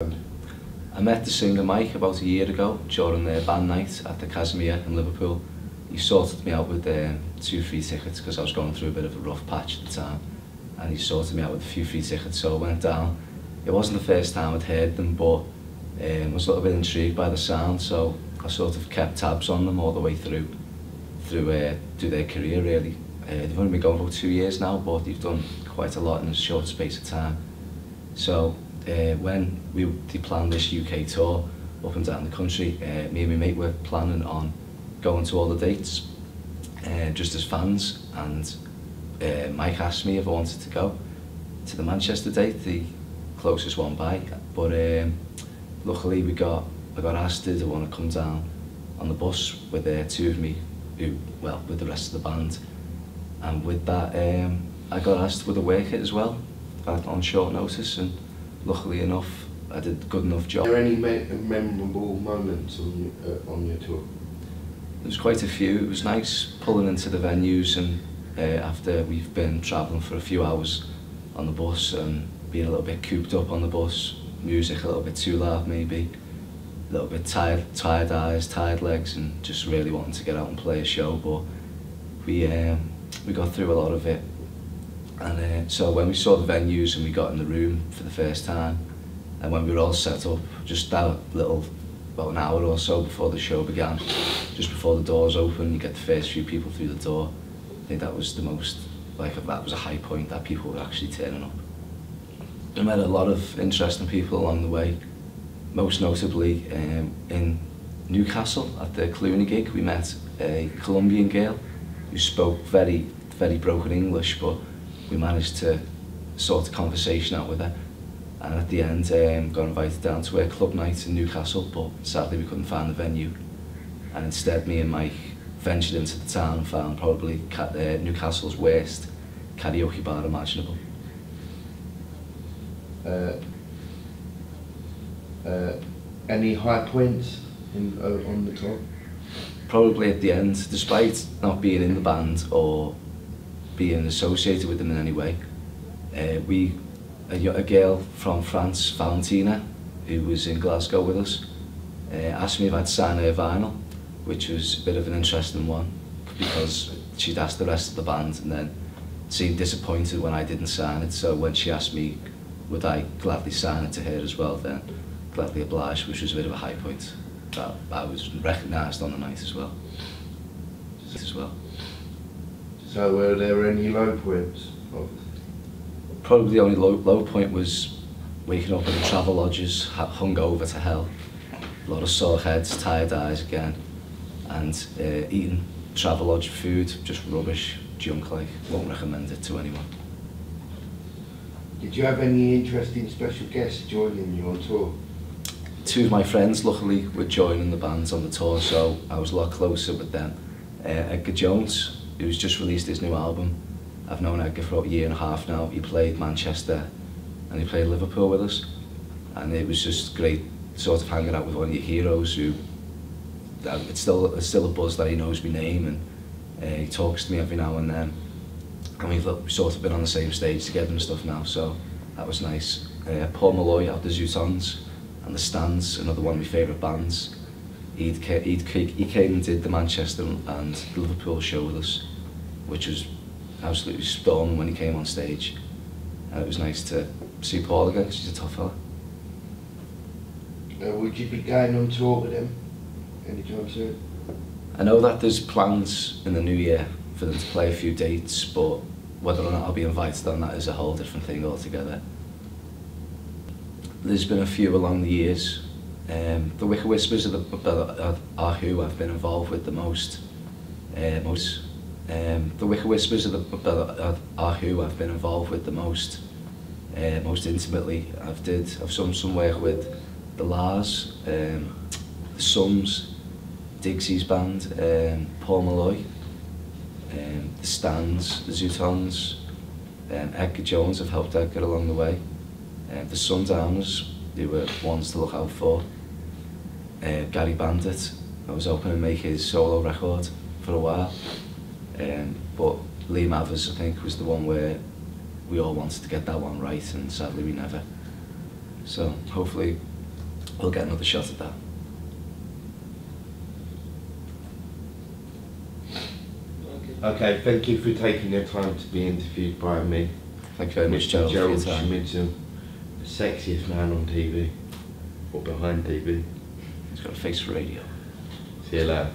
I met the singer Mike about a year ago during the band night at the Casimir in Liverpool. He sorted me out with 2 free tickets because I was going through a bit of a rough patch at the time, and he sorted me out with a few free tickets, so I went down. It wasn't the first time I'd heard them, but I was a little bit intrigued by the sound, so I sort of kept tabs on them all the way through their career really. They've only been going for 2 years now, but they've done quite a lot in a short space of time. So when they planned this UK tour up and down the country, me and my mate were planning on going to all the dates just as fans, and Mike asked me if I wanted to go to the Manchester date, the closest one by, but luckily I got asked did I want to come down on the bus with 2 of me, with the rest of the band, and with that I got asked with a work it as well on short notice, and luckily enough I did a good enough job. Are there any memorable moments on your tour? There was quite a few. It was nice pulling into the venues, and after we've been travelling for a few hours on the bus and being a little bit cooped up on the bus, music a little bit too loud maybe, a little bit tired eyes, tired legs, and just really wanting to get out and play a show, but we got through a lot of it. And so when we saw the venues and we got in the room for the first time, and when we were all set up, just about an hour or so before the show began, just before the doors open, you get the first few people through the door. I think that was the most, that was a high point, that people were actually turning up. I met a lot of interesting people along the way, most notably in Newcastle at the Clooney gig. We met a Colombian girl who spoke very, very broken English, but we managed to sort a conversation out with her, and at the end got invited down to a club night in Newcastle, but sadly we couldn't find the venue, and instead me and Mike ventured into the town and found probably Newcastle's worst karaoke bar imaginable. Any high points on the tour? Probably at the end, despite not being in the band or being associated with them in any way. A girl from France, Valentina, who was in Glasgow with us, asked me if I'd sign her vinyl, which was a bit of an interesting one because she'd asked the rest of the band and then seemed disappointed when I didn't sign it, so when she asked me would I gladly sign it to her as well, then gladly obliged, which was a bit of a high point that I was recognised on the night as well. So were there any low points? Probably the only low point was waking up in the travel lodges, hungover to hell, a lot of sore heads, tired eyes again, and eating travel lodge food, just rubbish, junk like, won't recommend it to anyone. Did you have any interesting special guests joining you on tour? 2 of my friends luckily were joining the bands on the tour, so I was a lot closer with them. Edgar Jones, who's just released his new album. I've known Edgar for about a year and a half now. He played Manchester and he played Liverpool with us, and it was just great sort of hanging out with one of your heroes who, it's still a buzz that he knows my name, and he talks to me every now and then, and we've sort of been on the same stage together and stuff now, so that was nice. Paul Malloy out the Zootons and the Stands, another one of my favourite bands. He came and did the Manchester and the Liverpool show with us, which was absolutely storming when he came on stage. And it was nice to see Paul again, because he's a tough fella. Would you be going on tour with him anytime soon? I know that there's plans in the new year for them to play a few dates, but whether or not I'll be invited on that is a whole different thing altogether. There's been a few along the years. The Wicker Whispers are who I've been involved with the most. The Wicker Whispers are who I've been involved with the most intimately. I've done some work with the Lars, the Sums, Digsy's band, Paul Malloy, the Stands, the Zootons, Edgar Jones. I've helped Edgar along the way. The Sundowners, they were ones to look out for. Gary Bandit, I was hoping to make his solo record for a while, but Liam Avers, I think, was the one where we all wanted to get that one right, and sadly we never. So hopefully we'll get another shot at that. Okay, thank you for taking the time to be interviewed by me. Thank you very much, Mr. Gerald, for your Gerald time. Schmidtson, the sexiest man on TV, or behind TV. He's got a face for radio. See you later.